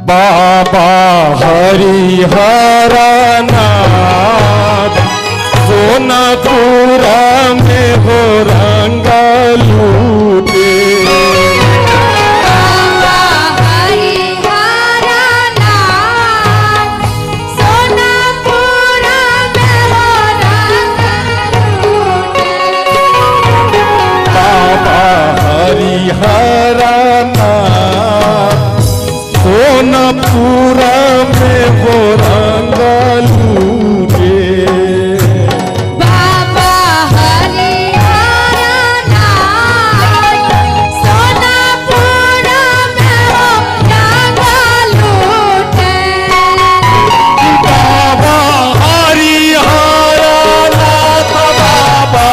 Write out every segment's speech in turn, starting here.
बाबा हरिहरनाथ सोनापुरा में हो रंग लूटे। हरिहरनाथ सोनापुरा में वो रंग लूटे। बाबा हरिहरनाथ सोनापुरा में वो रंग लूटे। बाबा हरिहरनाथ बाबा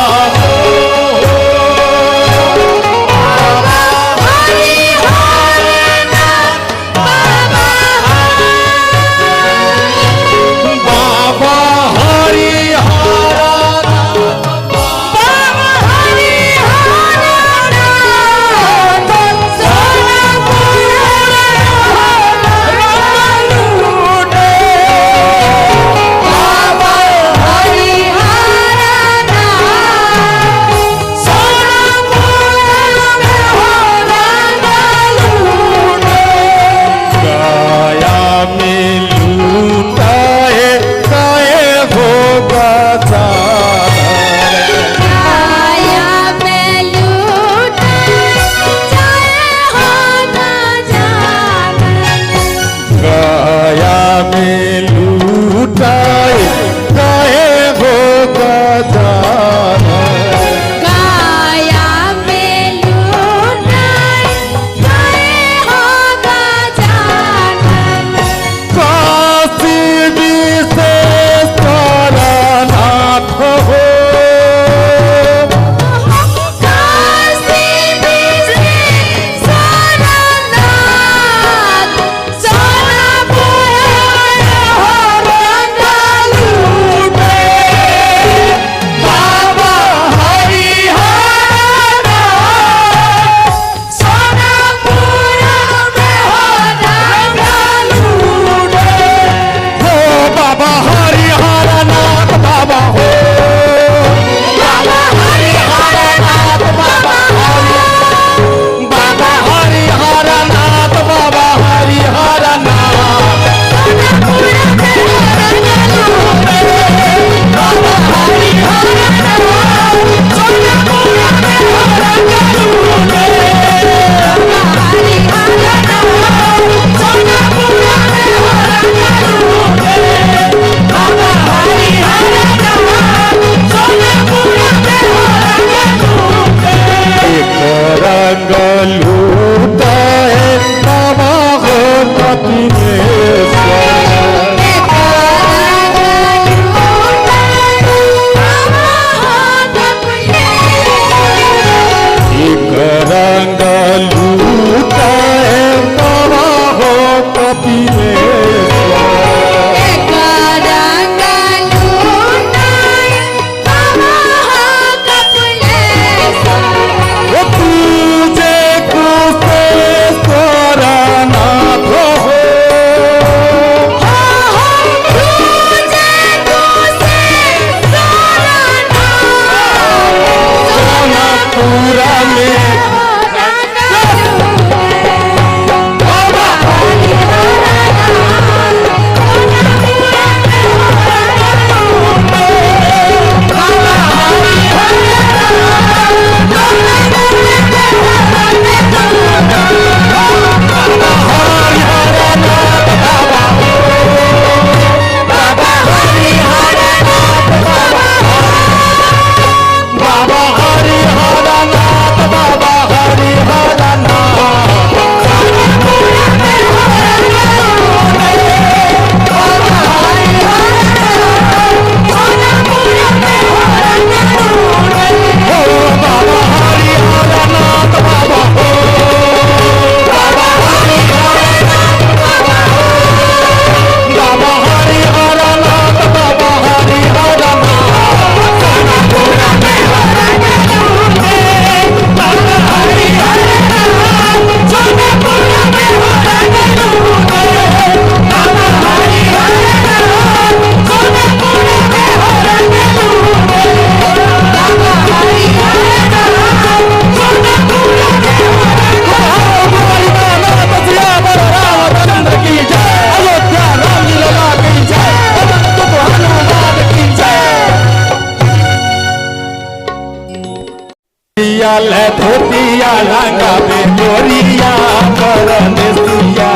परदेसिया ले धोतिया रंगावे गोरिया परदेसिया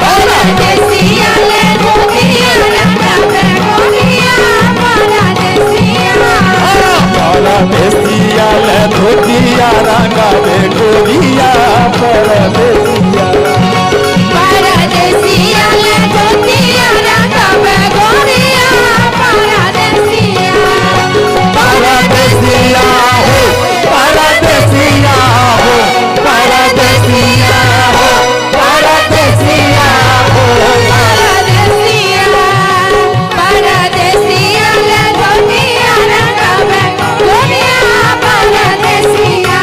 परदेसिया ले धोतिया रंगावे गोरिया परदेसिया परदेसिया ले धोतिया रंगावे गोरिया परदेसिया परदेसिया ले धोतिया रंगावे गोरिया परदेसिया परदेसिया हो परदेसिया हो परदेसिया हो परदेसिया हो परदेसिया ले धोतिया रंगावे गोरिया परदेसिया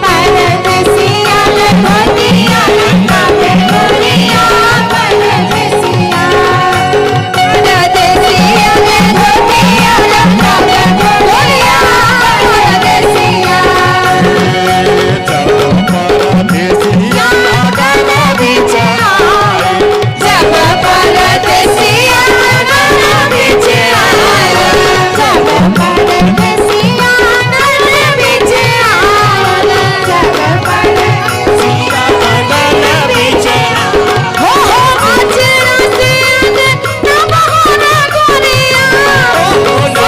परदेसिया ले धोतिया रंगावे गोरिया परदेसिया परदेसिया ले धोतिया रंगावे गोरिया परदेसिया परदेसिया गगन बीच आए जब परदेसिया गगन बीच आए जब परदेसिया गगन बीच आए जब परदेसिया गगन बीच हो अचरा से आगे नम होना गोरिया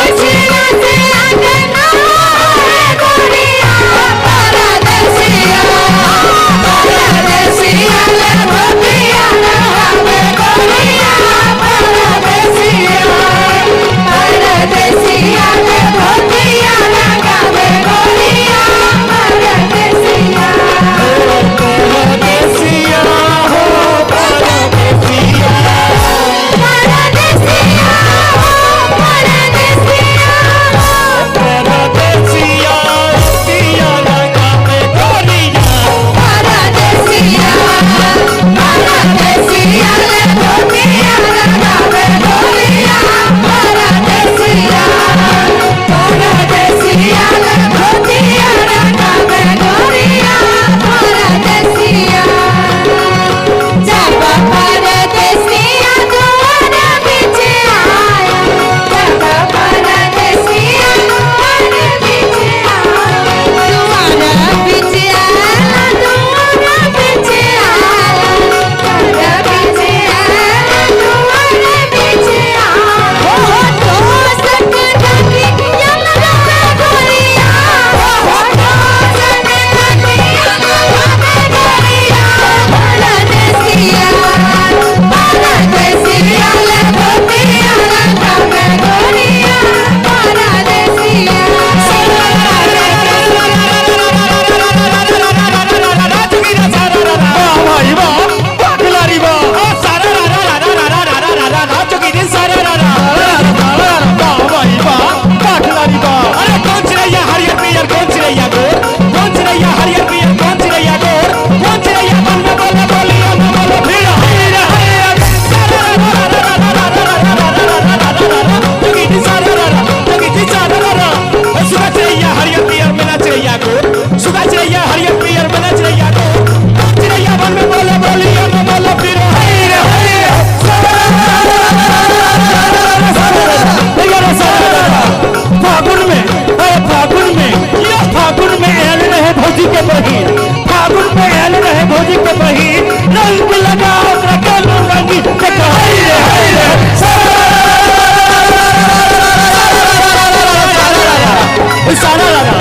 अचरा से आगे नम होना गोरिया परदेसिया परदेसिया ले धोतिया रंगावे गोरिया परदेसिया परदेसिया ले धोतिया रंगावे गोरिया परदेसिया परदेसिया हो परदेसिया परदेसिया परदेसिया परदेसिया सिया रंगावे गोरिया परदेसिया परदेसिया ले धोतिया रंगावे गोरिया परदेसिया परदेसिया ले धोतिया रंगावे गोरिया परदेसिया जब परदेसिया दुआर बीच आया जब परदेसिया दुआर बीच आया दुआर बीच आया दुआर बीच आया दुआर बीच आया दुआर बीच आया हो तो सक ढकी यल रंगा गोरिया हो तो सक ढकी यल रंगा गोरिया परदेसिया परदेसिया ले धोतिया रंगावे गोरिया परदेसिया भाई वाह खिलाड़ी वाह भाई वाह खिलाड़ी वाह अरे कौन चिड़ैया हरियर पियर कौन चिड़ैया गोर कौन चिड़ैया हरियर पियर कौन चिड़ैया गोर कौन चिड़ैया मन में बोले बोलिया में बोले फिर हरियर हरियर जोगी जी सारा सुगा चिड़ैया हरियर पियर में ना चिड़ैया गोर सुगा चिड़ैया हरियर पियर में ना चिड़ैया गोर कौन चिड़ैया मन में बोले बोलिया में बोले फिर हरियर हरियर फागुन में आयल रहे भौजी के बहिन फागुन में आयल रहे भौजी के बहिन रंग लगा ओकरा कालो रंगी देख हाय रे सारा लगा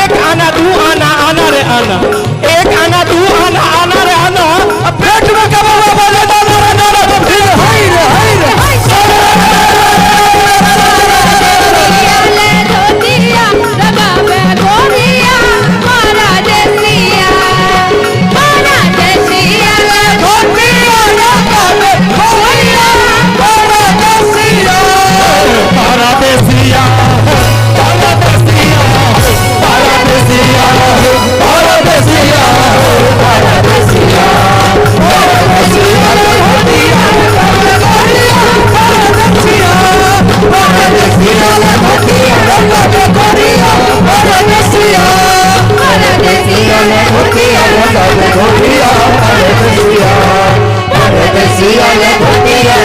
एक आना दू आना आना रे आना एक आना दू आना आना रे आना अब पेट में कब बोले दाना रे दाना फिर हाय रे परदेसिया ले धोतिया रंगावे गोरिया परदेसिया परदेसिया ले धोतिया रंगावे गोरिया परदेसिया परदेसिया परदेसिया परदेसिया परदेसिया परदेसिया परदेसिया ले धोतिया रंगावे गोरिया परदेसिया परदेसिया ले धोतिया